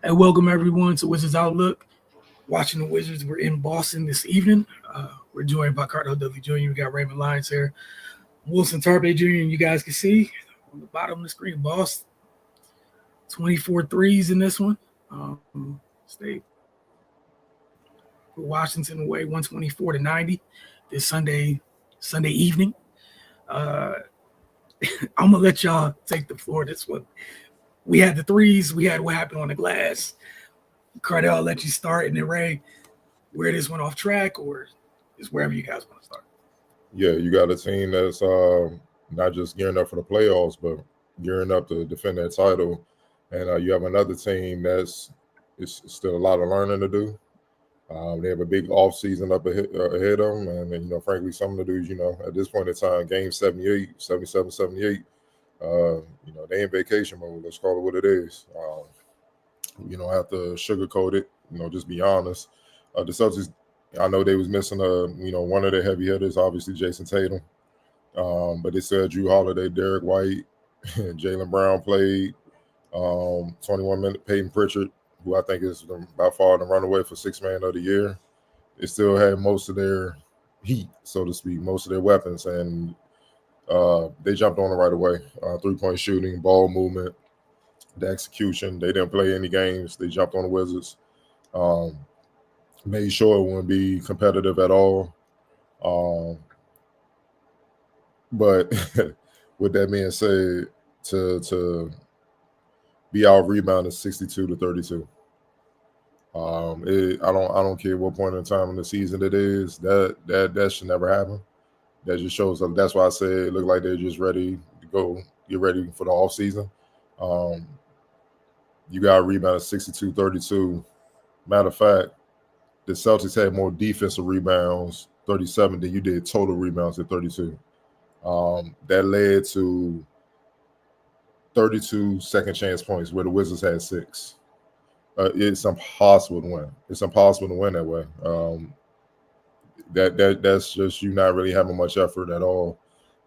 And welcome everyone to Wizards Outlook. Watching the Wizards, we're in Boston this evening. We're joined by Carter Dudley Jr. We got Raymond Lyons here, Wilson Tarpe Jr. And you guys can see on the bottom of the screen, Boston, 24 threes in this one. Stay Washington away 124-90 this Sunday evening. I'm gonna let y'all take the floor this one. We had the threes. We had what happened on the glass. Cardell, I'll let you start, and then Ray, where this went off track, or is wherever you guys want to start. Yeah, you got a team that's not just gearing up for the playoffs, but gearing up to defend that title. And you have another team it's still a lot of learning to do. They have a big off season up ahead of them. And, frankly, some of the dudes, at this point in time, game 78, 77, 78, they in vacation mode. Let's call it what it is. You don't have to sugarcoat it, just be honest. The Celtics, I know they was missing one of their heavy hitters, obviously Jason Tatum. But they said Drew Holiday, Derek White, Jaylen Brown played 21 minutes. Peyton Pritchard, who I think is by far the runaway for sixth man of the year. They still had most of their heat, so to speak, most of their weapons, and they jumped on it right away. 3-point shooting, ball movement, the execution. They didn't play any games. They jumped on the Wizards. Made sure it wouldn't be competitive at all. But with that being said, to be out rebounded 62-32. I don't care what point in time in the season it is. That should never happen. That just shows up. That's why I say it looked like they're just ready to go, get ready for the off season. You got rebounded 62-32. Matter of fact, the Celtics had more defensive rebounds, 37, than you did total rebounds at 32. That led to 32 second chance points where the Wizards had 6. It's impossible to win. It's impossible to win that way. That's just you not really having much effort at all.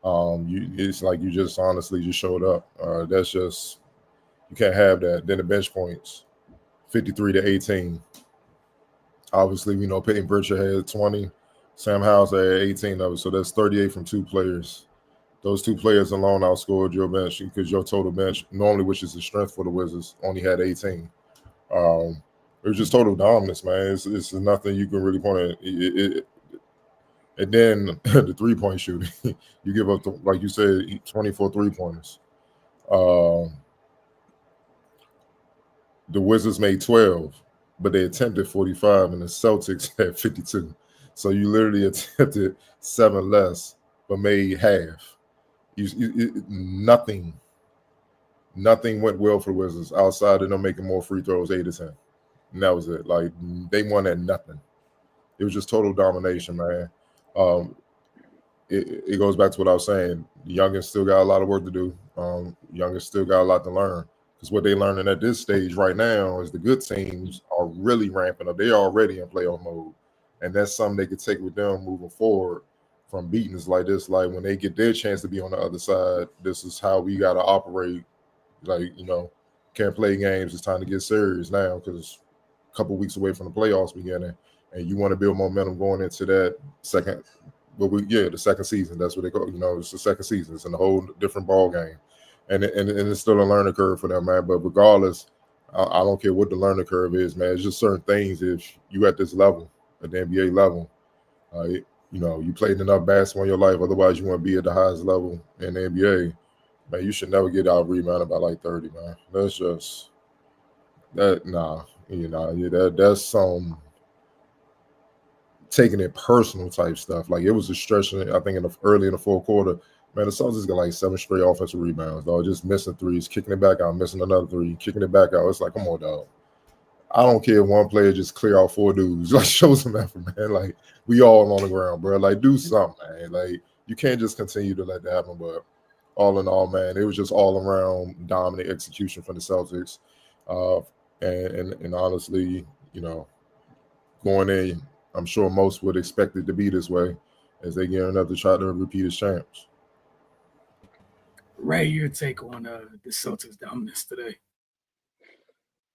It's like you just honestly just showed up. That's just, you can't have that. Then the bench points, 53-18. Obviously, we know Peyton Pritchard had 20. Sam Howell had 18 of it, so that's 38 from 2 players. Those 2 players alone outscored your bench because your total bench, normally, which is the strength for the Wizards, only had 18. It was just total dominance, man. It's nothing you can really point at. And then the 3-point shooting, you give up, like you said, 24 3-pointers. The Wizards made 12, but they attempted 45, and the Celtics had 52. So you literally attempted 7 less, but made half. Nothing went well for the Wizards outside of them making more free throws, 8 to 10. And that was it. Like, they won at nothing. It was just total domination, man. It goes back to what I was saying. The youngins still got a lot of work to do. Youngins still got a lot to learn. Because what they're learning at this stage right now is the good teams are really ramping up. They're already in playoff mode. And that's something they could take with them moving forward from beatings like this. Like, when they get their chance to be on the other side, this is how we got to operate. Like, can't play games. It's time to get serious now because a couple weeks away from the playoffs beginning. And you want to build momentum going into that the second season. That's what they call, it's the second season. It's a whole different ball game. And it's still a learning curve for them, man. But regardless, I don't care what the learning curve is, man. It's just certain things. If you at this level, at the NBA level, you played enough basketball in your life. Otherwise, you want to be at the highest level in the NBA. Man, you should never get out rebounded by like 30, man. That's just that. Nah, that's some taking it personal type stuff. Like, it was a stretch. I think early in the fourth quarter. Man, the Celtics got like 7 straight offensive rebounds, dog. Just missing threes, kicking it back out, missing another 3, kicking it back out. It's like, come on, dog. I don't care if one player just clear out 4 dudes. Like, show some effort, man. Like, we all on the ground, bro. Like, do something, man. Like, you can't just continue to let that happen. But all in all, man, it was just all around dominant execution from the Celtics. And honestly, going in, I'm sure most would expect it to be this way as they gearing up to try to repeat as champs. Ray, your take on the Celtics dominance today?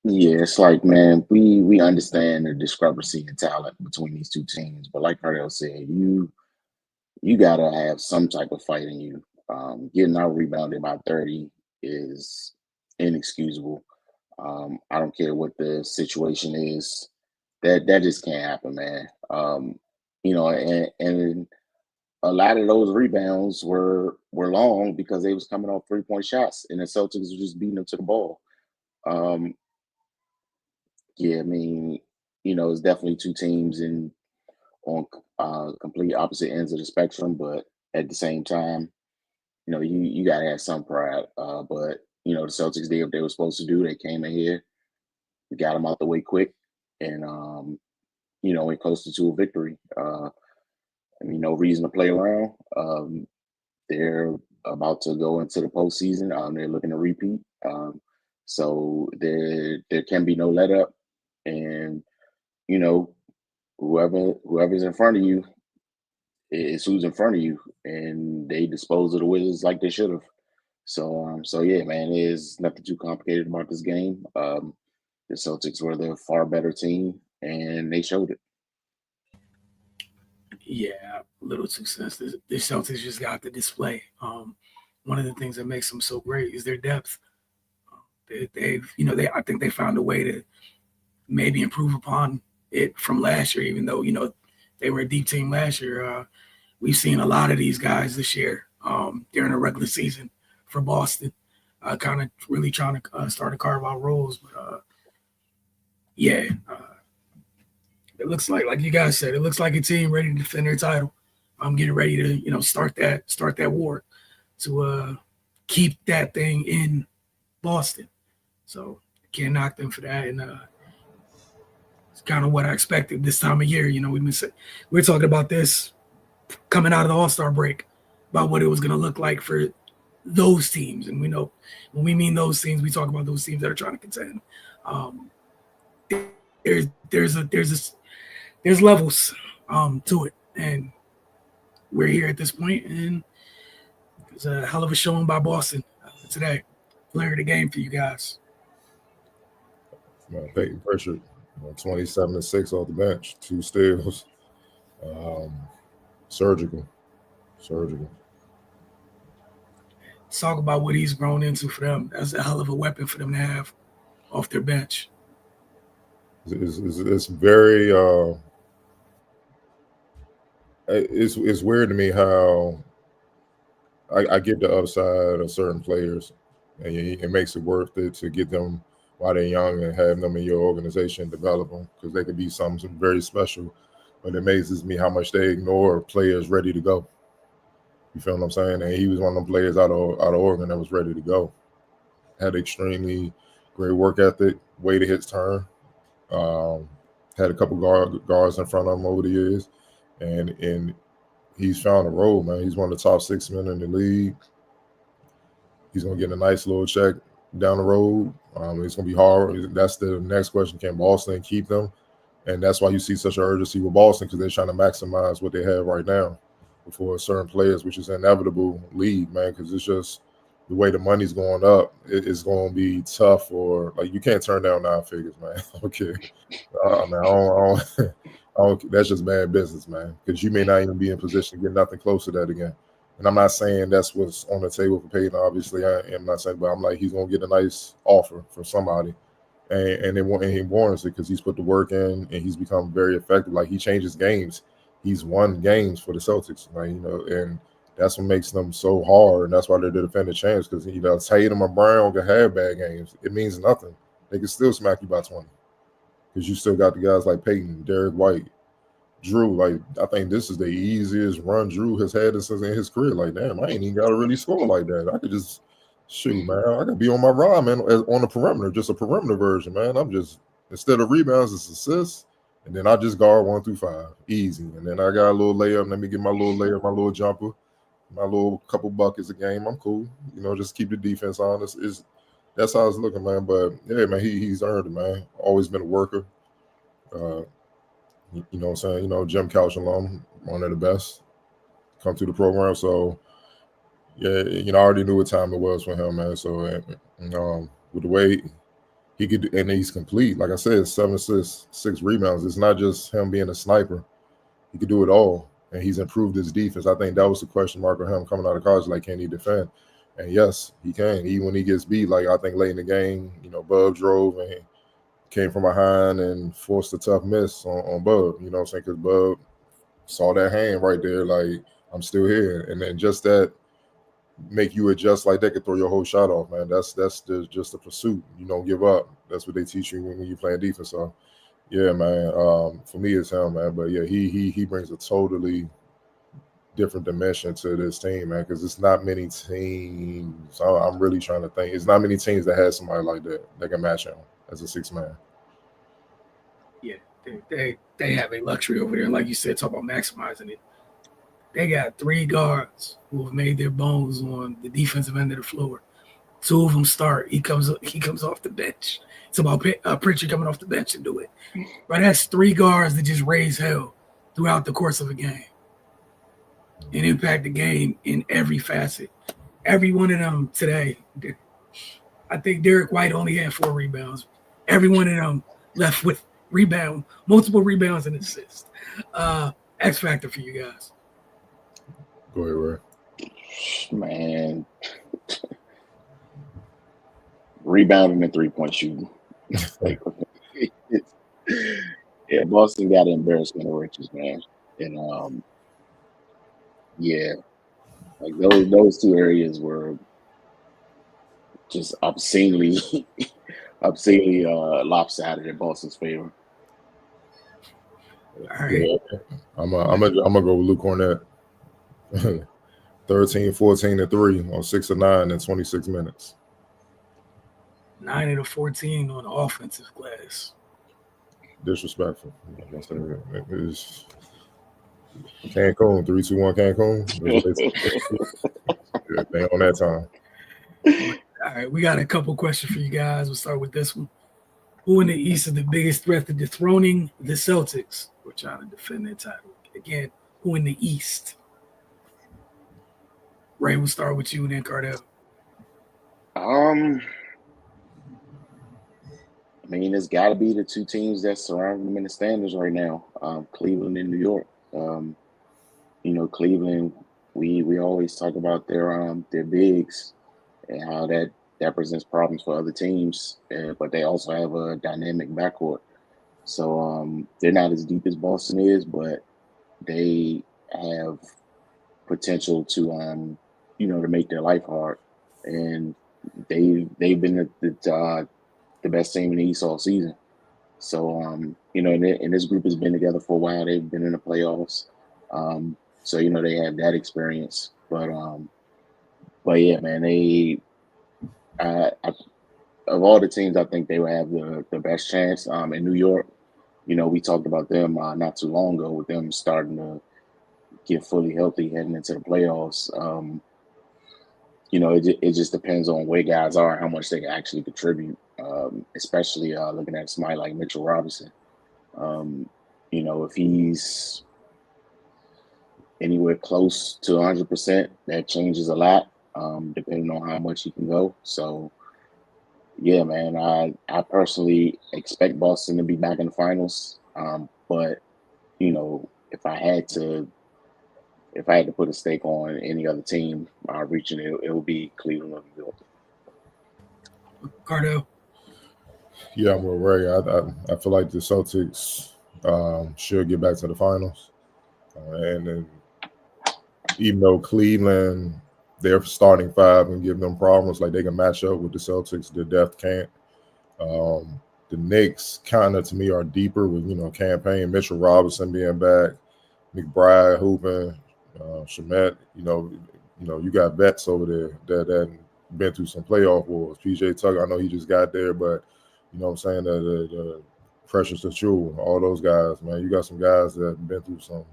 Yeah, it's like, man, we understand the discrepancy in talent between these two teams, but like Cardell said, you gotta have some type of fight in you. Getting out rebounded by 30 is inexcusable. I don't care what the situation is. That just can't happen, man. And a lot of those rebounds were long because they was coming off 3-point shots, and the Celtics were just beating them to the ball. Um, yeah, I mean, it's definitely two teams in on complete opposite ends of the spectrum, but at the same time, you gotta have some pride. But the Celtics did what they were supposed to do. They came in here, got them out the way quick, and we coasted to a victory. I mean, no reason to play around. They're about to go into the postseason. They're looking to repeat. So there can be no let up, and you know whoever's in front of you is who's in front of you, and they dispose of the Wizards like they should have. So yeah, man, there's nothing too complicated about this game. The Celtics were the far better team, and they showed it. Yeah, a little too sensitive. The Celtics just got the display. One of the things that makes them so great is their depth. I think they found a way to maybe improve upon it from last year, even though they were a deep team last year. We've seen a lot of these guys this year during the regular season for Boston, kind of really trying to start to carve out roles. But yeah, it looks like you guys said, it looks like a team ready to defend their title. I'm getting ready to start that war to keep that thing in Boston. So can't knock them for that. And it's kind of what I expected this time of year. We're talking about this coming out of the All-Star break about what it was going to look like for those teams. And we know when we mean those teams, we talk about those teams that are trying to contend. Um, there's levels to it, and we're here at this point, and it's a hell of a showing by Boston today. Player of the game for you guys. Peyton Pritchard, 27-6 off the bench, 2 steals, um, surgical, surgical. Talk about what he's grown into for them. That's a hell of a weapon for them to have off their bench. It's very it's weird to me how I get the upside of certain players, and it makes it worth it to get them while they're young and have them in your organization, develop them because they could be something very special. But it amazes me how much they ignore players ready to go. You feel what I'm saying? And he was one of them players out of Oregon that was ready to go. Had extremely great work ethic, waited his turn. Um, had a couple guards in front of him over the years, and he's found a role, man. He's one of the top 6 men in the league. He's gonna get a nice little check down the road. It's gonna be hard. That's the next question: can Boston keep them? And that's why you see such an urgency with Boston because they're trying to maximize what they have right now before certain players, which is inevitable league, man. Because it's just the way the money's going up. It's going to be tough for you can't turn down 9 figures, man. Okay, man, I don't, that's just bad business, man. Because you may not even be in position to get nothing close to that again. And I'm not saying that's what's on the table for Peyton. Obviously, I am not saying, but I'm like he's going to get a nice offer from somebody, and he warrants it because he's put the work in and he's become very effective. Like he changes games. He's won games for the Celtics, and that's what makes them so hard, and that's why they're the defending champs. Because Tatum or Brown can have bad games, it means nothing. They can still smack you by 20 because you still got the guys like Peyton, Derek White, Drew. Like I think this is the easiest run Drew has had in his career. Like damn, I ain't even got to really score like that. I could just shoot, man. I could be on my ride, man, on the perimeter, just a perimeter version, man. I'm just instead of rebounds, it's assists. And then I just guard 1 through 5, easy. And then I got a little layup. Let me get my little layup, my little jumper, my little couple buckets a game. I'm cool. Just keep the defense on. That's how it's looking, man. But yeah, man, he's earned it, man. Always been a worker. You know what I'm saying? Jim Couch alum, one of the best, come through the program. So yeah, I already knew what time it was for him, man. So with the way he could, and he's complete. Like I said, 7 assists, 6 rebounds. It's not just him being a sniper. He could do it all, and he's improved his defense. I think that was the question mark of him coming out of college. Like, can he defend? And yes, he can. Even when he gets beat, like I think late in the game, Bub drove and he came from behind and forced a tough miss on Bub. You know what I'm saying? Because Bub saw that hand right there, like, I'm still here. And then just that make you adjust like that could throw your whole shot off, man. That's just the pursuit. You don't give up. That's what they teach you when you're playing defense. So yeah, man. For me, it's him, man. But yeah, he brings a totally different dimension to this team, man. Because it's not many teams. I'm really trying to think. It's not many teams that have somebody like that can match him as a 6-man. Yeah, they have a luxury over there. Like you said, talk about maximizing it. They got 3 guards who have made their bones on the defensive end of the floor. 2 of them start. He comes off the bench. It's about Pritchard coming off the bench and do it. But that's 3 guards that just raise hell throughout the course of a game and impact the game in every facet. Every one of them today. I think Derek White only had 4 rebounds. Every one of them left with multiple rebounds and assists. X factor for you guys. Go ahead, Ray. Man, rebounding and 3-point shooting. Yeah, Boston got an embarrassment of riches, man. And yeah, like those 2 areas were just obscenely lopsided in Boston's favor. All right. Yeah. I'm gonna go with Luke Cornett. 13, 14 to 3 on 6 of 9 in 26 minutes. 9 of 14 on the offensive glass. Disrespectful. It was Cancun, 3-2-1 Cancun. Yeah, they on that time. All right, we got a couple questions for you guys. We'll start with this one. Who in the East is the biggest threat to dethroning the Celtics? We're trying to defend their title. Again, who in the East? Ray, we'll start with you and then Cardell. I mean, it's got to be the 2 teams that surround them in the standings right now, Cleveland and New York. Cleveland, we always talk about their bigs and how that presents problems for other teams, but they also have a dynamic backcourt. So they're not as deep as Boston is, but they have potential to to make their life hard, and they've been the best team in the East all season. So and this group has been together for a while. They've been in the playoffs, so they have that experience. But yeah, man, of all the teams, I think they would have the best chance. In New York, we talked about them not too long ago with them starting to get fully healthy heading into the playoffs. It just depends on where guys are, how much they can actually contribute, especially looking at somebody like Mitchell Robinson. If he's anywhere close to 100%, that changes a lot, depending on how much he can go. So, yeah, man, I personally expect Boston to be back in the finals. But, if I had to put a stake on any other team reaching it would be Cleveland or New York. Cardell. Yeah, I'm with Ray. I feel like the Celtics should get back to the finals. And then even though Cleveland, their starting 5 can give them problems, like they can match up with the Celtics, the depth can't. The Knicks kind of, to me, are deeper with, campaign, Mitchell Robinson being back, McBride hooping, Shamet, you got vets over there that been through some playoff wars. PJ Tucker, I know he just got there, but you know what I'm saying, the Precious Achul, all those guys, man. You got some guys that have been through some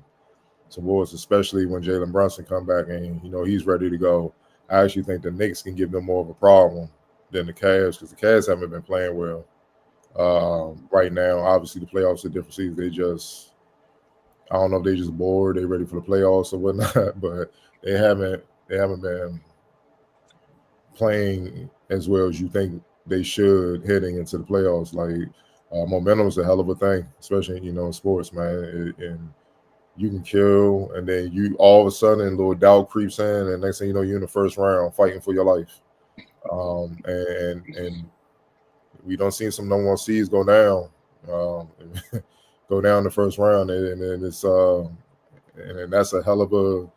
wars, especially when Jalen Brunson come back and he's ready to go. I actually think the Knicks can give them more of a problem than the Cavs, because the Cavs haven't been playing well right now. Obviously, the playoffs are different seasons. I don't know if they just bored, they ready for the playoffs or whatnot, but they haven't been playing as well as you think they should heading into the playoffs. Like momentum is a hell of a thing, especially in sports, man. And you can kill, and then you all of a sudden a little doubt creeps in, and next thing you know, you're in the first round fighting for your life. And we don't see some number one seeds go down, go down the first round, and it's and that's a hell of a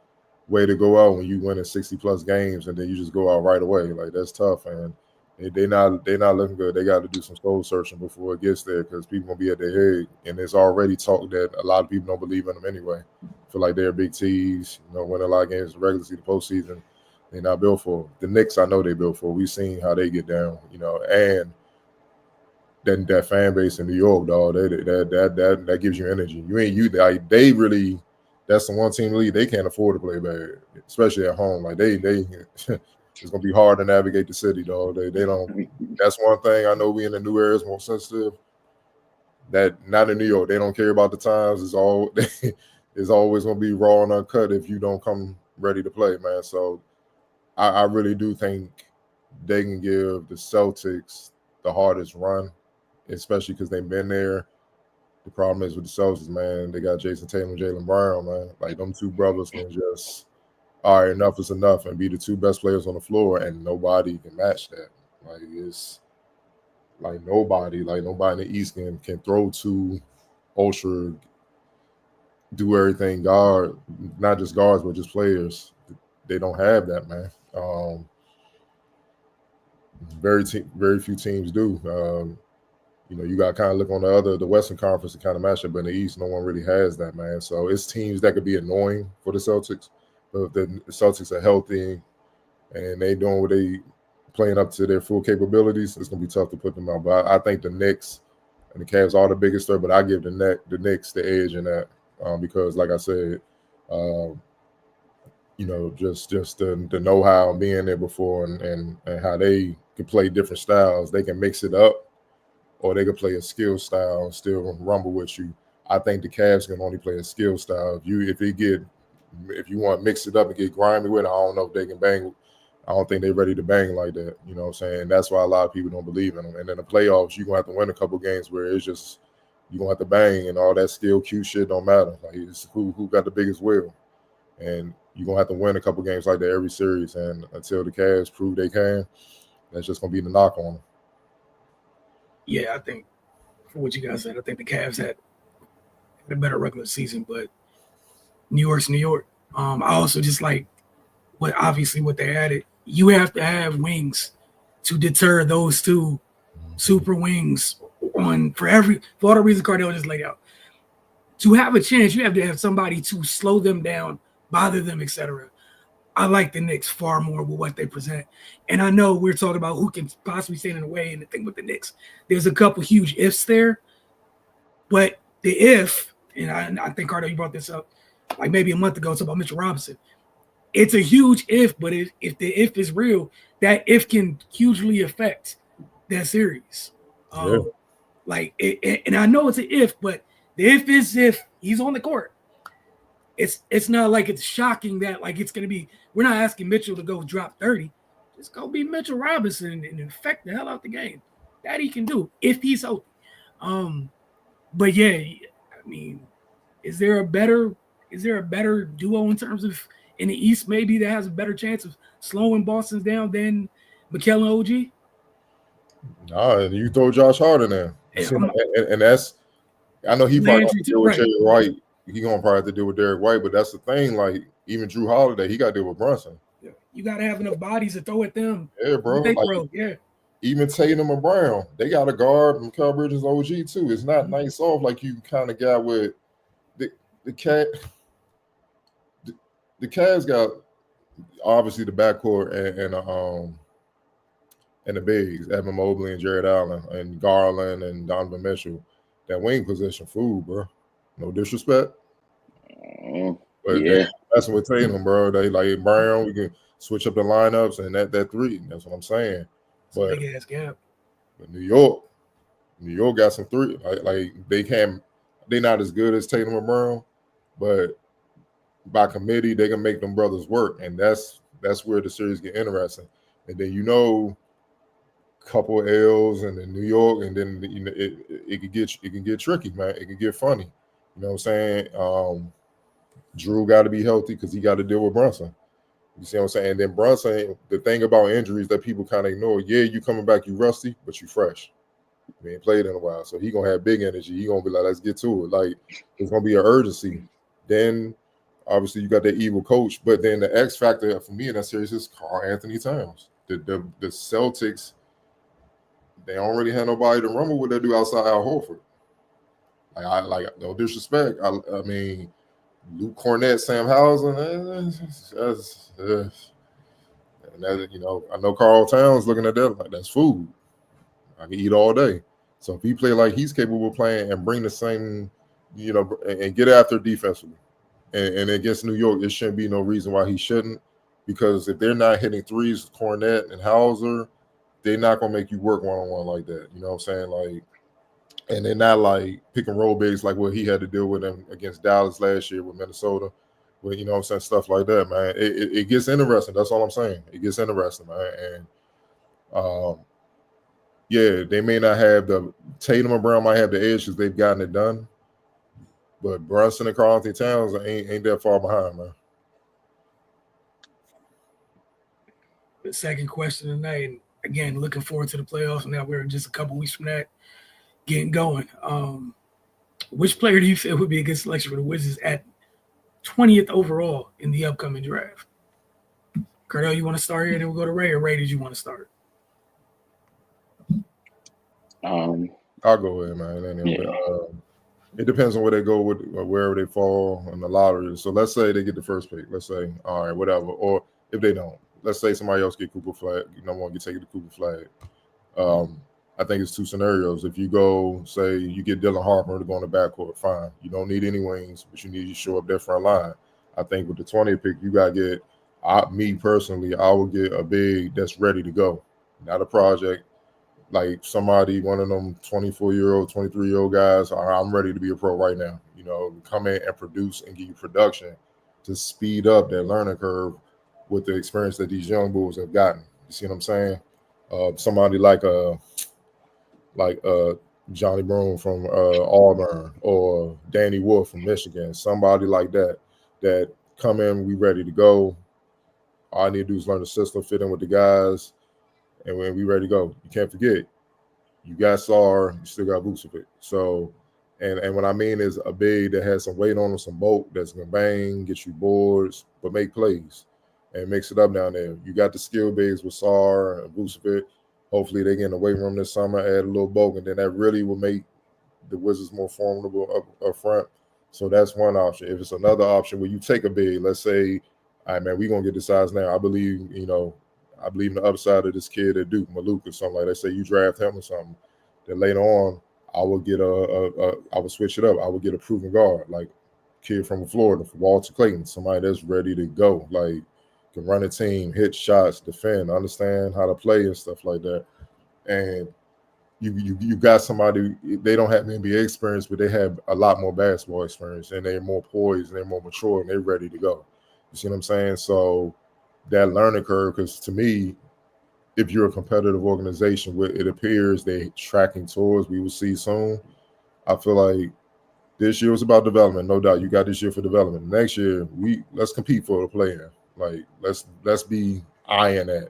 way to go out when you win in 60 plus games and then you just go out right away. Like that's tough, and they're not looking good. They got to do some soul searching before it gets there because people gonna be at their head, and there's already talk that a lot of people don't believe in them anyway. Feel like they're big T's, win a lot of games in the regular season, the postseason. They're not built for the Knicks. I know they built for. We've seen how they get down, and then that fan base in New York, dog. That gives you energy. They really. That's the one team in the league they can't afford to play bad, especially at home. Like they it's gonna be hard to navigate the city, dog. They don't. That's one thing I know. We in the new era is more sensitive. That not in New York, they don't care about the times. It's always gonna be raw and uncut if you don't come ready to play, man. So I really do think they can give the Celtics the hardest run, especially because they've been there. The problem is with the Celtics, man, they got Jason Tatum and Jaylen Brown, man. Like, them two brothers can just, all right, enough is enough, and be the two best players on the floor, and nobody can match that. Like, it's like nobody in the East can throw two ultra, do everything guard, not just guards, but just players. They don't have that, man. Very few teams do. You got to kind of look on the Western Conference to kind of match it, but in the East, no one really has that, man. So it's teams that could be annoying for the Celtics, but if the Celtics are healthy and they doing what they playing up to their full capabilities, it's gonna be tough to put them out. But I think the Knicks and the Cavs are the biggest threat, but I give the Knicks the edge in that because, like I said, just the know-how being there before and how they can play different styles. They can mix it up, or they could play a skill style and still rumble with you. I think the Cavs can only play a skill style. If you want to mix it up and get grimy with it, I don't know if they can bang. I don't think they're ready to bang like that. You know what I'm saying? That's why a lot of people don't believe in them. And in the playoffs, you're going to have to win a couple games where it's just you're going to have to bang, and all that skill, cute shit don't matter. Like, it's who got the biggest will. And you're going to have to win a couple games like that every series. And until the Cavs prove they can, that's just going to be the knock on them. Yeah, I think for what you guys said, I think the Cavs had a better regular season, but New York's New York. I also just like what they added. You have to have wings to deter those two super wings for all the reasons Cardell just laid out. To have a chance, you have to have somebody to slow them down, bother them, etc. I like the Knicks far more with what they present. And I know we're talking about who can possibly stand in the way, and the thing with the Knicks, there's a couple huge ifs there. But the if, and I think, Carter, you brought this up like maybe a month ago, it's about Mitchell Robinson. It's a huge if, but if the if is real, that if can hugely affect that series. And I know it's an if, but the if is if he's on the court. It's not like it's shocking that like it's going to be. We're not asking Mitchell to go drop 30. Just go be Mitchell Robinson and infect the hell out the game. That he can do if he's healthy. But yeah, I mean, is there a better duo in terms of in the East maybe that has a better chance of slowing Boston's down than Mikal and OG? Nah, you throw Josh Hart in there, and that's. I know he probably have to deal with Derek White. He gonna probably have to deal with Derek White, but that's the thing. Like, even Drew Holiday, he got to deal with Brunson. Yeah. You got to have enough bodies to throw at them. Yeah, bro. Even Tatum and Brown, they got a guard from Mikal Bridges OG too. It's not nice off like you kind of got with the Cavs got obviously the backcourt and the bigs, Evan Mobley and Jared Allen and Garland and Donovan Mitchell. That wing position, food, bro. No disrespect. But yeah, that's what Tatum, bro. They like Brown. We can switch up the lineups and that three. That's what I'm saying. But big ass gap. But New York got some three. Like they're not as good as Tatum and Brown, but by committee they can make them brothers work, and that's where the series get interesting. And then couple L's and in New York, and then it can get tricky, man. It can get funny. You know what I'm saying? Drew got to be healthy because he got to deal with Brunson. You see what I'm saying? And then Brunson, the thing about injuries that people kind of ignore, yeah, you coming back, you rusty, but you fresh. We ain't played in a while, so he gonna have big energy. He gonna be like, let's get to it. Like, it's gonna be an urgency. Then obviously you got that evil coach, but then the X factor for me in that series is Karl Anthony Towns. The Celtics, they don't really have nobody to rumble with that do outside Al Horford. Like no disrespect. I mean, Luke Cornett, Sam Hausen, and that, you know, I know Karl Towns looking at that like that's food. I can eat all day. So if he play like he's capable of playing and bring the same, you know, and get after defensively, and against New York, it shouldn't be no reason why he shouldn't, because if they're not hitting threes with Cornett and Hauser, they're not gonna make you work one-on-one like that. You know what I'm saying? Like, and they're not like pick and roll bigs like what he had to deal with them against Dallas last year with Minnesota. Well, you know what I'm saying? Stuff like that, man. It gets interesting. That's all I'm saying. It gets interesting, man. And yeah, they may not have the Tatum and Brown might have the edge because they've gotten it done, but Brunson and Karl Anthony Towns ain't that far behind, man. The second question tonight, and again, looking forward to the playoffs. Now we're just a couple weeks from that getting going. Which player do you feel would be a good selection for the Wizards at 20th overall in the upcoming draft? Cardell, you want to start here, and then we'll go to Ray, or Ray, did you want to start? I'll go ahead, man. Anyway, Yeah. it depends on where they go with wherever they fall in the lottery. So let's say they get the first pick. Let's say, all right, whatever. Or if they don't, let's say somebody else get Cooper Flag. Number one, get taken to Cooper Flag. I think it's two scenarios. If you go, say, you get Dylan Harper to go in the backcourt, fine. You don't need any wings, but you need to show up there front line. I think with the 20th pick, you got to get, me personally, I would get a big that's ready to go, not a project. Like somebody, one of them 24-year-old, 23-year-old guys, I'm ready to be a pro right now. You know, come in and produce and give you production to speed up that learning curve with the experience that these young bulls have gotten. You see what I'm saying? Somebody like Johnny Broom from Auburn or Danny Wolf from Michigan, somebody like that come in, we ready to go. All I need to do is learn the system, fit in with the guys, and when we ready to go. You can't forget, you got Sar, you still got Vucevic. So, and what I mean is a big that has some weight on him, some bulk that's gonna bang, get you boards, but make plays and mix it up down there. You got the skill bigs with Sar and Vucevic. Hopefully they get in the weight room this summer, add a little bulk, and then that really will make the Wizards more formidable up front. So that's one option. If it's another option where you take a big, let's say, all right, man, we're gonna get the size now. I believe in the upside of this kid at Duke, Maluk or something like that. Say you draft him or something. Then later on, I would get I would switch it up. I would get a proven guard, like kid from Florida, from Walter Clayton, somebody that's ready to go, like can run a team, hit shots, defend, understand how to play and stuff like that. And you got somebody, they don't have NBA experience, but they have a lot more basketball experience, and they're more poised, and they're more mature, and they're ready to go. You see what I'm saying? So that learning curve, because to me, if you're a competitive organization, what it appears they're tracking towards, we will see soon. I feel like this year was about development, no doubt. You got this year for development. Next year, let's compete for the play-in. Like let's be eyeing that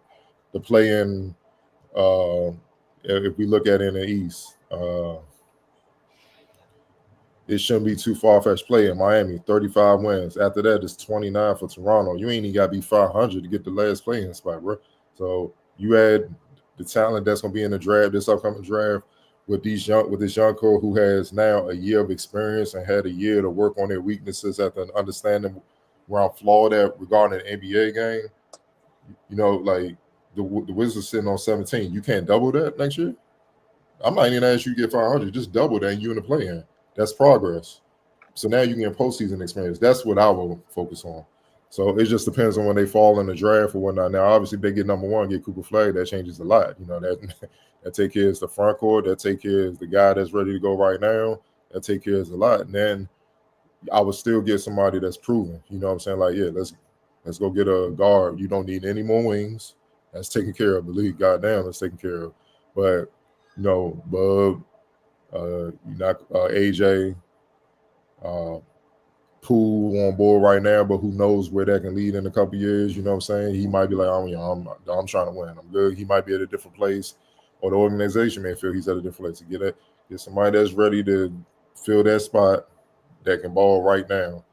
the play-in. If we look at it in the East, it shouldn't be too far-fetched play in Miami. 35 wins. After that, it's 29 for Toronto. You ain't even got to be 500 to get the last play-in spot, bro. So you add the talent that's going to be in the draft, this upcoming draft, with this young core who has now a year of experience and had a year to work on their weaknesses after understanding where I'm flawed at regarding the NBA game. You know, like the Wizards sitting on 17. You can't double that next year? I'm not even asking you to get 500. Just double that and you in the play-in. That's progress. So now you get postseason experience. That's what I will focus on. So it just depends on when they fall in the draft or whatnot. Now, obviously, if they get number one, get Cooper Flag, that changes a lot. You know, that take care of the front court. That take care of the guy that's ready to go right now. That take care of a lot. And then I would still get somebody that's proven. You know what I'm saying? Like, yeah, let's go get a guard. You don't need any more wings. That's taken care of. The league, goddamn, that's taken care of. But Bub, AJ, Poole on board right now, but who knows where that can lead in a couple years? You know what I'm saying? He might be like, I'm trying to win. I'm good. He might be at a different place, or the organization may feel he's at a different place. To get somebody that's ready to fill that spot that can ball right now.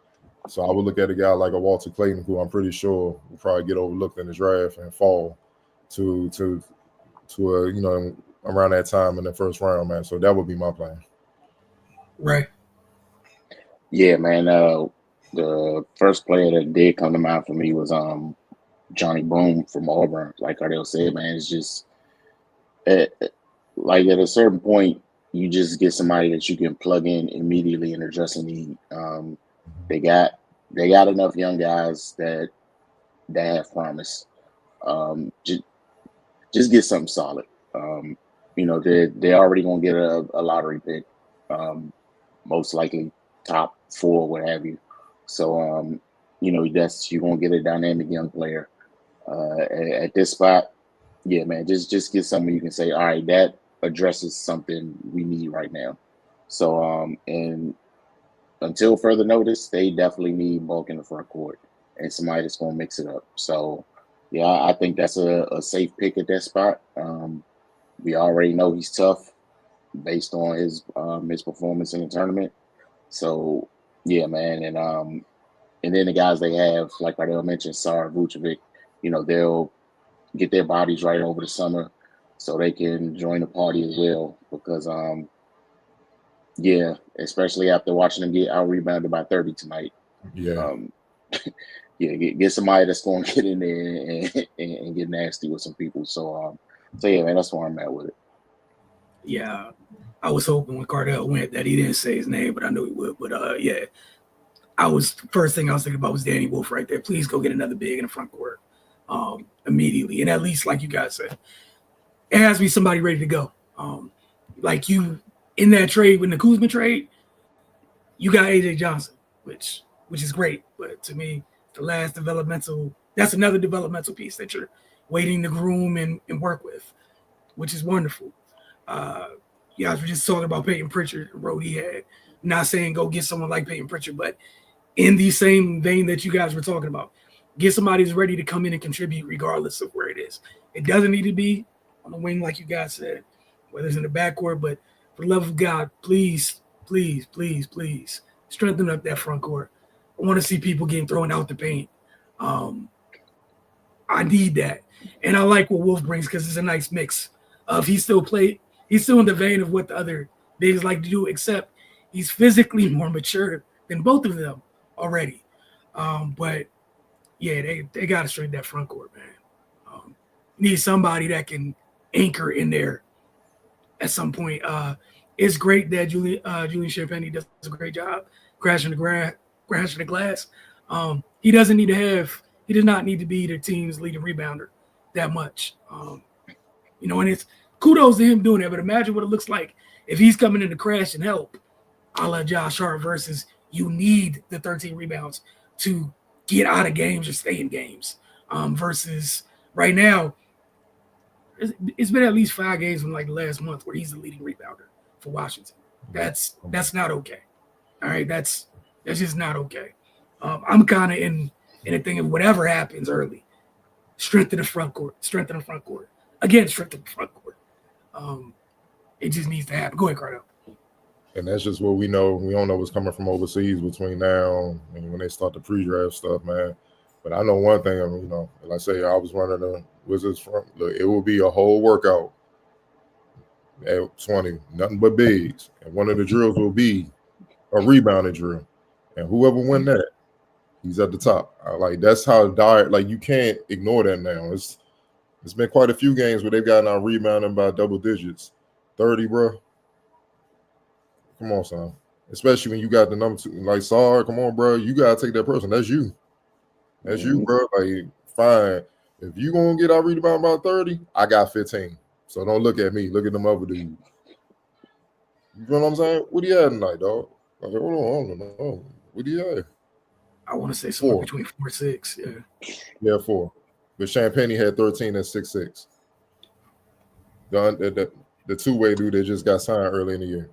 So I would look at a guy like a Walter Clayton, who I'm pretty sure will probably get overlooked in the draft and fall to around that time in the first round, man. So that would be my plan. Right. Yeah, man. The first player that did come to mind for me was Johnny Boone from Auburn. Like Cardell said, man, it's just like at a certain point, you just get somebody that you can plug in immediately and address a need. They got enough young guys that have promise. Just get something solid. They're already gonna get a lottery pick, most likely top 4, what have you. So that's you're gonna get a dynamic young player. At this spot, yeah, man, just get something you can say, all right, that addresses something we need right now. So and until further notice, they definitely need bulk in the front court and somebody that's gonna mix it up. So yeah, I think that's a safe pick at that spot. We already know he's tough based on his performance in the tournament. So yeah, man, and then the guys they have, like Ardell mentioned, Sar, Vucevic, they'll get their bodies right over the summer so they can join the party as well. Because especially after watching them get out rebounded by 30 tonight. Yeah. Get somebody that's going to get in there and get nasty with some people. So yeah, man, that's where I'm at with it. Yeah, I was hoping when Cardell went that he didn't say his name, but I knew he would. But first thing I was thinking about was Danny Wolf right there. Please go get another big in the front court immediately, and at least like you guys said, it has to be somebody ready to go. Like you in that trade, when the Kuzma trade, you got AJ Johnson, which is great. But to me, that's another developmental piece that you're waiting to groom and work with, which is wonderful. You guys were just talking about Peyton Pritchard, the road he had. Not saying go get someone like Peyton Pritchard, but in the same vein that you guys were talking about, get somebody who's ready to come in and contribute regardless of where it is. It doesn't need to be on the wing like you guys said, whether it's in the backcourt, but for the love of God, please, please, please, please strengthen up that front court. I want to see people getting thrown out the paint. I need that. And I like what Wolf brings because it's a nice mix of he's still in the vein of what the other bigs like to do, except he's physically more mature than both of them already. But yeah, they got to straighten that front court, man. Need somebody that can anchor in there at some point. It's great that Julian Champagny does a great job crashing the glass. He does not need to be the team's leading rebounder that much. And it's kudos to him doing that, but imagine what it looks like if he's coming in to crash and help, a la Josh Hart, versus you need the 13 rebounds to get out of games or stay in games. Versus right now, it's been at least 5 games in like the last month where he's the leading rebounder for Washington. That's not okay. All right, that's just not okay. I'm kind of in a thing of whatever happens early, strengthen the front court. Again, strengthen the front court. It just needs to happen. Go ahead, Cardell. And that's just what we know. We don't know what's coming from overseas between now and when they start the pre-draft stuff, man. But I know one thing, like I say, I was running the Wizards front. Look, it will be a whole workout at 20, nothing but bigs. And one of the drills will be a rebounding drill. And whoever win that, he's at the top. That's how dire. Like, you can't ignore that now. It's been quite a few games where they've gotten out rebounding by double digits. 30, bro. Come on, son. Especially when you got the number 2, like Sar. Come on, bro. You gotta take that person. That's you. That's you, bro. Like, fine. If you gonna get out rebound by 30, I got 15. So don't look at me. Look at them other dudes. You know what I'm saying? What do you have tonight, dog? Like, hold on. What do you have? I want to say somewhere between 4 and 6. Yeah. Yeah, 4. But Champagny had 13 and 6'6". The two-way dude that just got signed early in the year.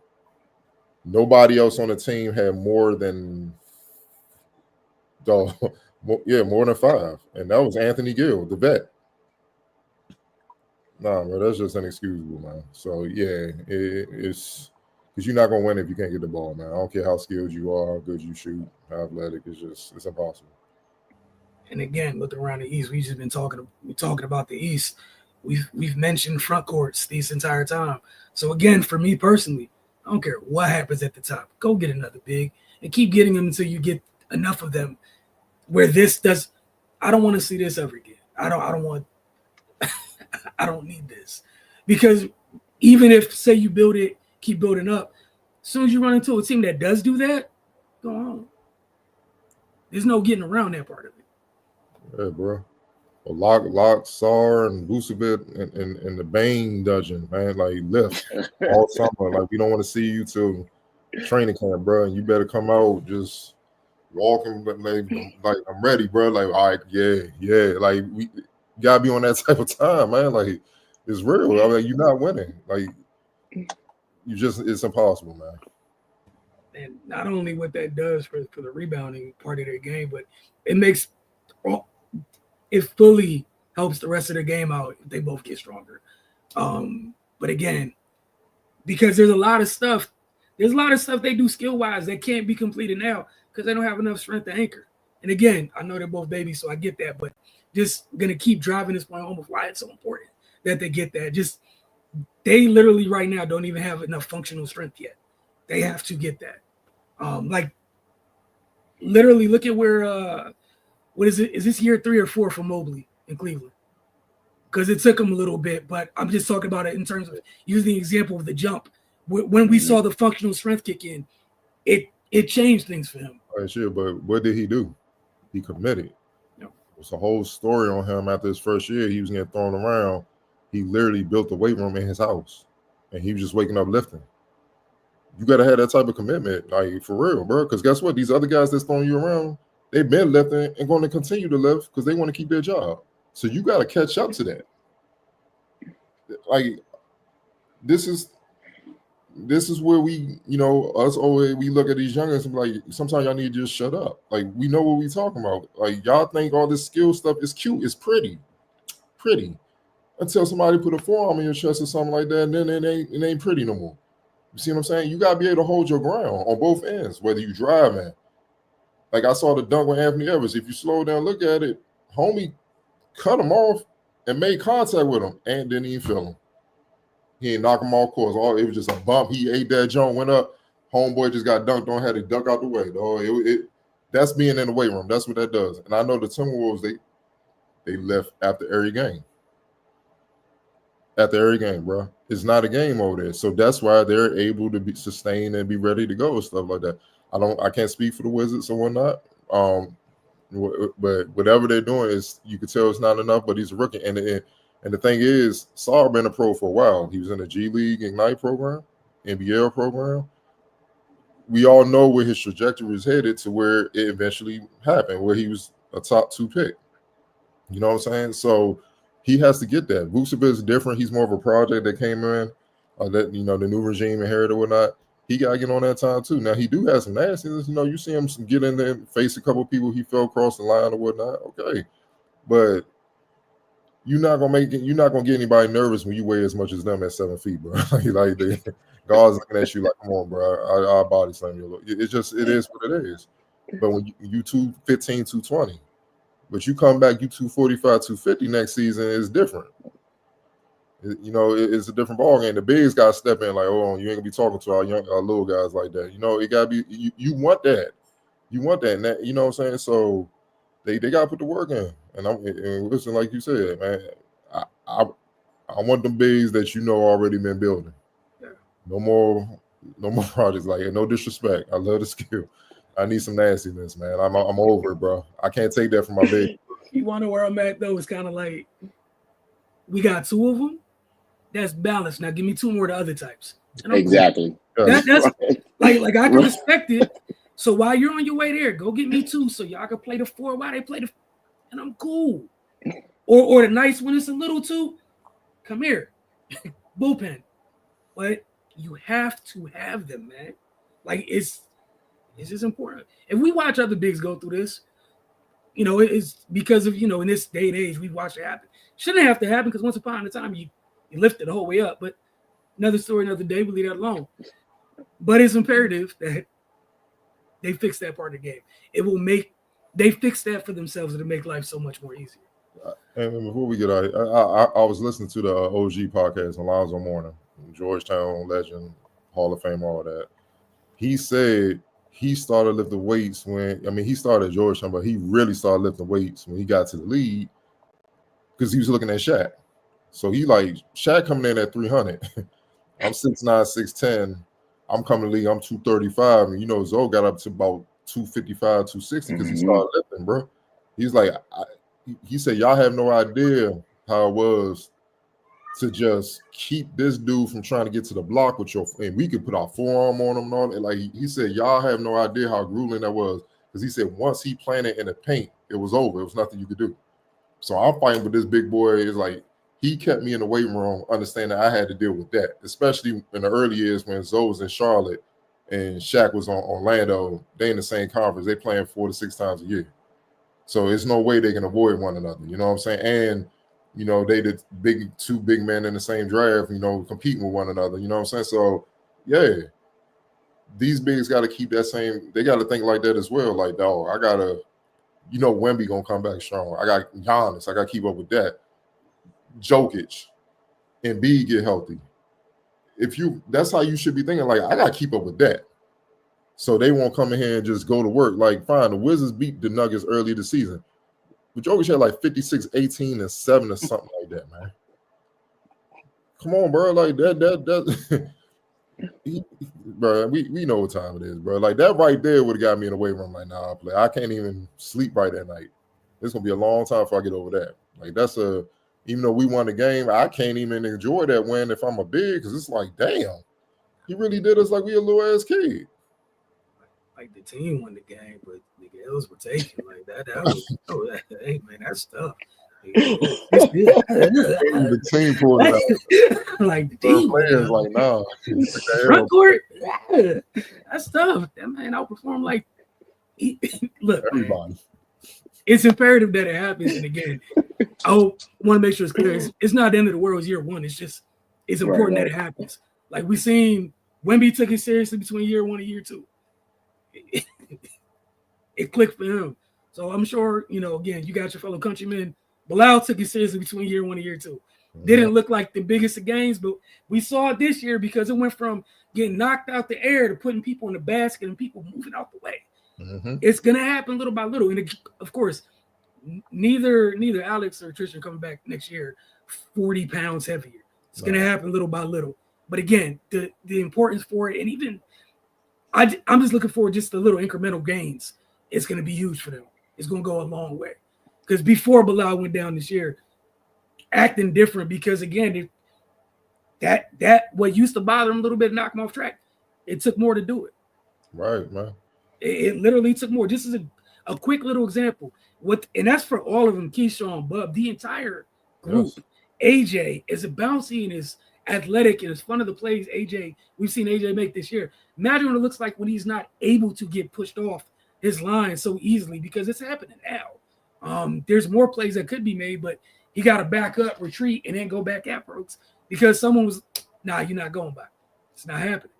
Nobody else on the team had more than more than 5, and that was Anthony Gill, the vet. Nah, bro, that's just inexcusable, man. So yeah, it's because you're not gonna win if you can't get the ball, man. I don't care how skilled you are, how good you shoot, how athletic. It's impossible. And again, looking around the East, we've just been talking about the East. We've mentioned front courts this entire time. So again, for me personally, I don't care what happens at the top. Go get another big and keep getting them until you get enough of them where this does. I don't want to see this ever again. I don't want. I don't need this, because even if, say, you build it, keep building up, as soon as you run into a team that does do that, go on. There's no getting around that part of it. Yeah, bro. Well, Lock, Sar, and Vucevic and the Bane dungeon, man. Like lift all summer. Like we don't want to see you till training camp, bro. And you better come out just walking, like I'm ready, bro. Like all right, yeah. Like we gotta be on that type of time, man. Like it's real. I mean, you're not winning. Like it's impossible, man. And not only what that does for the rebounding part of their game, but it fully helps the rest of the game out if they both get stronger. But again, because there's a lot of stuff they do skill-wise that can't be completed now because they don't have enough strength to anchor. And again, I know they're both babies, so I get that, but just going to keep driving this point home of why it's so important that they get that. Just they literally right now don't even have enough functional strength yet. They have to get that. Like literally look at where what is it? Is this year 3 or 4 for Mobley in Cleveland? Because it took him a little bit, but I'm just talking about it in terms of using the example of the jump. When we saw the functional strength kick in, it changed things for him. All right, sure, but what did he do? He committed. Yep. It's a whole story on him after his first year. He was getting thrown around. He literally built a weight room in his house, and he was just waking up lifting. You got to have that type of commitment, like for real, bro. Because guess what? These other guys that's throwing you around, they've been lifting and going to continue to lift because they want to keep their job. So you got to catch up to that. Like this is where we, us always we look at these youngins and be like, sometimes y'all need to just shut up. Like we know what we talking about. Like y'all think all this skill stuff is cute, it's pretty, until somebody put a forearm in your chest or something like that, and then it ain't pretty no more. You see what I'm saying? You gotta be able to hold your ground on both ends, whether you driving. Like I saw the dunk with Anthony Edwards. If you slow down, look at it, homie cut him off and made contact with him and didn't even feel him. He ain't knock him off course. It was just a bump. He ate that joint, went up. Homeboy just got dunked on, had to duck out the way. That's being in the weight room. That's what that does. And I know the Timberwolves, they left after every game. After every game, bro. It's not a game over there. So that's why they're able to be sustained and be ready to go and stuff like that. I can't speak for the Wizards or whatnot. But whatever they're doing is, you can tell it's not enough, but he's a rookie. And the thing is, Saul been a pro for a while. He was in the G League Ignite program, NBL program. We all know where his trajectory is headed to where it eventually happened, where he was a top 2 pick. You know what I'm saying? So he has to get that. Vucevic is different. He's more of a project that came in, that the new regime inherited or whatnot. He got to get on that time too. Now he do have some nastiness. You see him get in there, face a couple people he fell across the line or whatnot. Okay, but you're not gonna get anybody nervous when you weigh as much as them at 7 feet, bro. like the guards looking at you like, come on, bro, our body slam you. It is what it is. But when you 215, 220, but you come back, you 245, 250 next season, is different. It's a different ball game. The bigs got to step in like, oh, you ain't gonna be talking to our little guys like that. It gotta be. You want that. You want that. And that, you know what I'm saying? So they gotta put the work in. And listen, like you said, man, I want them bigs that already been building. Yeah. No more projects like it. No disrespect. I love the skill. I need some nastiness, man. I'm over it, bro. I can't take that from my big. You wonder where I'm at though? It's kind of like we got 2 of them. That's balanced. Now give me 2 more of the other types. Exactly. Cool. That's right. like I can respect it. So while you're on your way there, go get me 2 so y'all can play the 4 while they play the, and I'm cool. Or the nights when it's a little 2, come here. bullpen, but you have to have them, man. Like it's just important. If we watch other bigs go through this, it's because of in this day and age we've watched it happen. Shouldn't have to happen because once upon a time you lift it the whole way up, but another story, another day. We leave that alone. But it's imperative that they fix that part of the game. It will make they fix that for themselves. It'll make life so much more easier. And before we get out, I was listening to the OG podcast on Lonzo Morning, Georgetown legend, Hall of Fame, all that. He said he started lifting weights he started at Georgetown, but he really started lifting weights when he got to the league because he was looking at Shaq. So he like Shaq coming in at 300. I'm 6'9", 6'10". I'm coming to the league. I'm 235, and Zoe got up to about 255, 260 because he started lifting, bro. He's like, he said, y'all have no idea how it was to just keep this dude from trying to get to the block with and we could put our forearm on him and all that. Like he said, y'all have no idea how grueling that was because he said once he planted in the paint, it was over. It was nothing you could do. So I'm fighting with this big boy. It's like he kept me in the weight room, understanding I had to deal with that, especially in the early years when Zoe was in Charlotte and Shaq was on Orlando. They in the same conference. They playing 4 to 6 times a year. So there's no way they can avoid one another. You know what I'm saying? And, they did two big men in the same draft, competing with one another. You know what I'm saying? So, yeah, these bigs got to keep that same – they got to think like that as well. Like, dog, I got to – Wemby going to come back strong. I got Giannis. I got to keep up with that. Jokic and B get healthy. That's how you should be thinking. Like, I got to keep up with that. So they won't come in here and just go to work. Like, fine, the Wizards beat the Nuggets early this season. But Jokic had like 56, 18, and 7 or something like that, man. Come on, bro. Like that bro, we know what time it is, bro. Like that right there would have got me in the weight room. Like, nah, I can't even sleep right that night. It's gonna be a long time before I get over that. Like even though we won the game, I can't even enjoy that win if I'm a big, because it's like, damn, he really did us like we a little ass kid. Like the team won the game, but the L's were taken. Like that was hey man, that's tough. The team pulled it out. Like the team players like, nah. Front court, that's tough. That man outperformed like look, everybody. Man, it's imperative that it happens. And again, I want to make sure it's clear. It's not the end of the world. It's year one. It's just important that it happens. Like we seen Wemby took it seriously between year one and year two. It clicked for him. So I'm sure, again, you got your fellow countrymen. Bilal took it seriously between year one and year two. Didn't look like the biggest of games, but we saw it this year because it went from getting knocked out the air to putting people in the basket and people moving out the way. It's going to happen little by little. And of course, neither Alex or Tristan coming back next year 40 pounds heavier. It's going to happen little by little. But again, the importance for it, and even I'm just looking for just the little incremental gains. It's going to be huge for them. It's going to go a long way. Because before Bilal went down this year, acting different because, again, that what used to bother him a little bit, knock him off track, it took more to do it. Right, man. It literally took more. Just as a quick little example. And that's for all of them, Keyshawn, Bub, the entire group. Yes. AJ is a bouncy and is athletic and is fun of the plays we've seen AJ make this year. Imagine what it looks like when he's not able to get pushed off his line so easily, because it's happening now. There's more plays that could be made, but he got to back up, retreat, and then go back at folks because someone was, nah, you're not going by. It's not happening.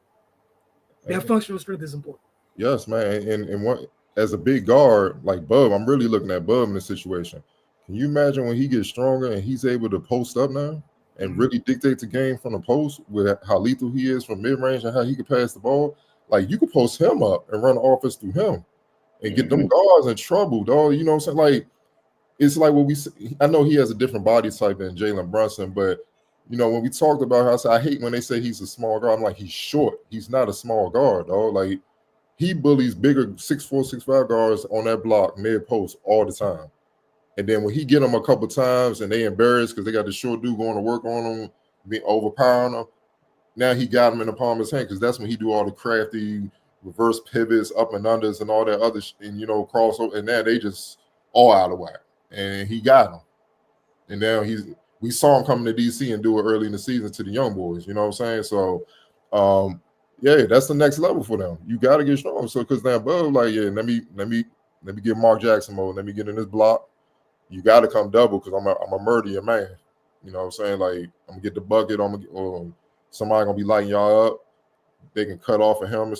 That functional strength is important. Yes, man. And what, as a big guard like Bub, I'm really looking at Bub in this situation. Can you imagine when he gets stronger and he's able to post up now and really dictate the game from the post with how lethal he is from mid-range and how he can pass the ball? Like, you could post him up and run the offense through him and get them guards in trouble, dog. You know what I'm saying? Like, it's like what I know he has a different body type than Jalen Brunson, but, when we talked about how I hate when they say he's a small guard, I'm like, he's short. He's not a small guard, dog. Like, he bullies bigger 6'4", 6'5" guards on that block mid-post all the time. And then when he get them a couple times and they embarrassed because they got the short dude going to work on them, being overpowering them, now he got him in the palm of his hand because that's when he do all the crafty reverse pivots, up and unders, and all that other and crossover. And now they just all out of whack. And he got him. And now we saw him coming to DC and do it early in the season to the young boys. You know what I'm saying? So, yeah, that's the next level for them. You got to get strong. So, because now, Bub, like, yeah, let me get Mark Jackson mode. Let me get in this block. You got to come double because I'm a murder your man. You know what I'm saying? Like, I'm gonna get the bucket. Somebody gonna be lighting y'all up. They can cut off of him.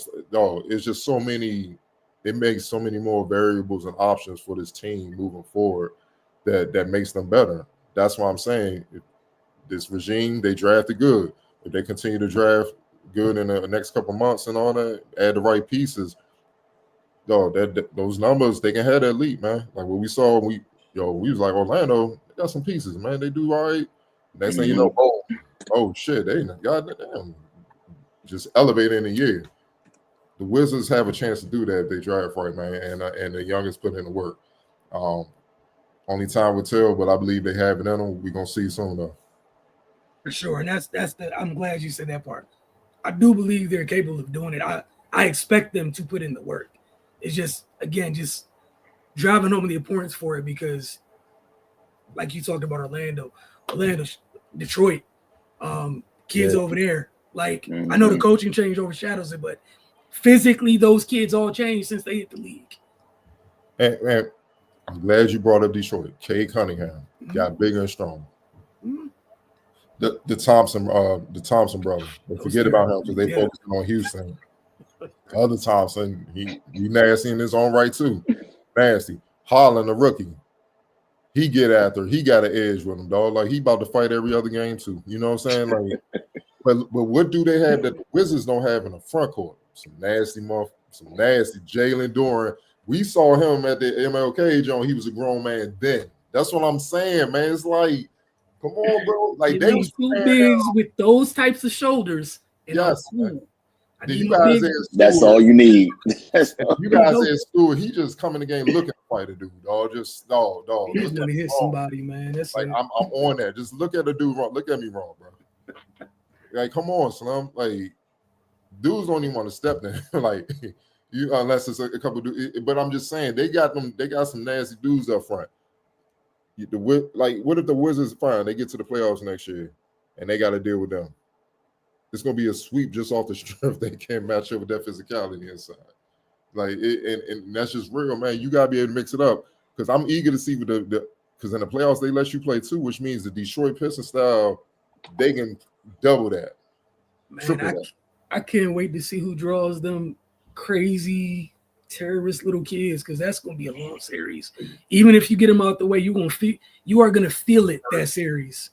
It's just so many. It makes so many more variables and options for this team moving forward that makes them better. That's why I'm saying this regime, they drafted good. If they continue to draft good in the next couple months and all that, add the right pieces, those numbers, they can have that leap, man. Like what we saw, we was like, Orlando, they got some pieces, man. They do all right. Next thing you know, oh shit, they goddamn just elevated in a year. The Wizards have a chance to do that if they draft right, man, and the youngest put in the work. Only time will tell, but I believe they have it in them. We're gonna see soon though. For sure, and I'm glad you said that part. I do believe they're capable of doing it. I expect them to put in the work. It's just driving home the importance for it because, like you talked about Orlando, Detroit, kids over there. Like I know the coaching change overshadows it, but physically those kids all changed since they hit the league. And I'm glad you brought up Detroit. Cade Cunningham got bigger and stronger. The Thompson brother. They forget about him because they focused on Houston. The other Thompson, he nasty in his own right too. Nasty. Holland, a rookie. He get after. He got an edge with him, dog. Like he about to fight every other game too. You know what I'm saying? Like, but what do they have that the Wizards don't have in the front court? Some nasty Jalen Duren. We saw him at the MLK Joint. He was a grown man then. That's what I'm saying, man. It's like, come on, bro. Like they was two bigs with those types of shoulders. And yes, cool. you guys that's all you need. You guys said Stewart, he just come in the game looking to fight a dude, dog. He just want to hit somebody, man. That's like I'm on that. Just look at the dude wrong. Look at me wrong, bro. Like, come on, Slim. Like, dudes don't even want to step there. Like, you unless it's a couple dudes. But I'm just saying they got some nasty dudes up front. Like, what if the Wizards fine? They get to the playoffs next year, and they got to deal with them. It's gonna be a sweep just off the strength. They can't match up with that physicality inside. Like, and that's just real, man. You gotta be able to mix it up because I'm eager to see because in the playoffs they let you play too, which means the Detroit Pistons style they can double that. Man, I can't wait to see who draws them crazy terrorist little kids because that's gonna be a long series. Even if you get them out the way, you are gonna feel it that series.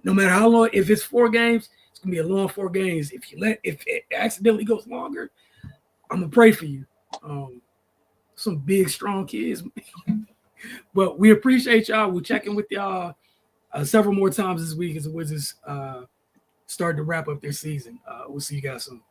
No matter how long, if it's 4 games. It's gonna be a long 4 games. If it accidentally goes longer, I'm gonna pray for you. Some big, strong kids. But we appreciate y'all. We'll check in with y'all several more times this week as the Wizards start to wrap up their season. We'll see you guys soon.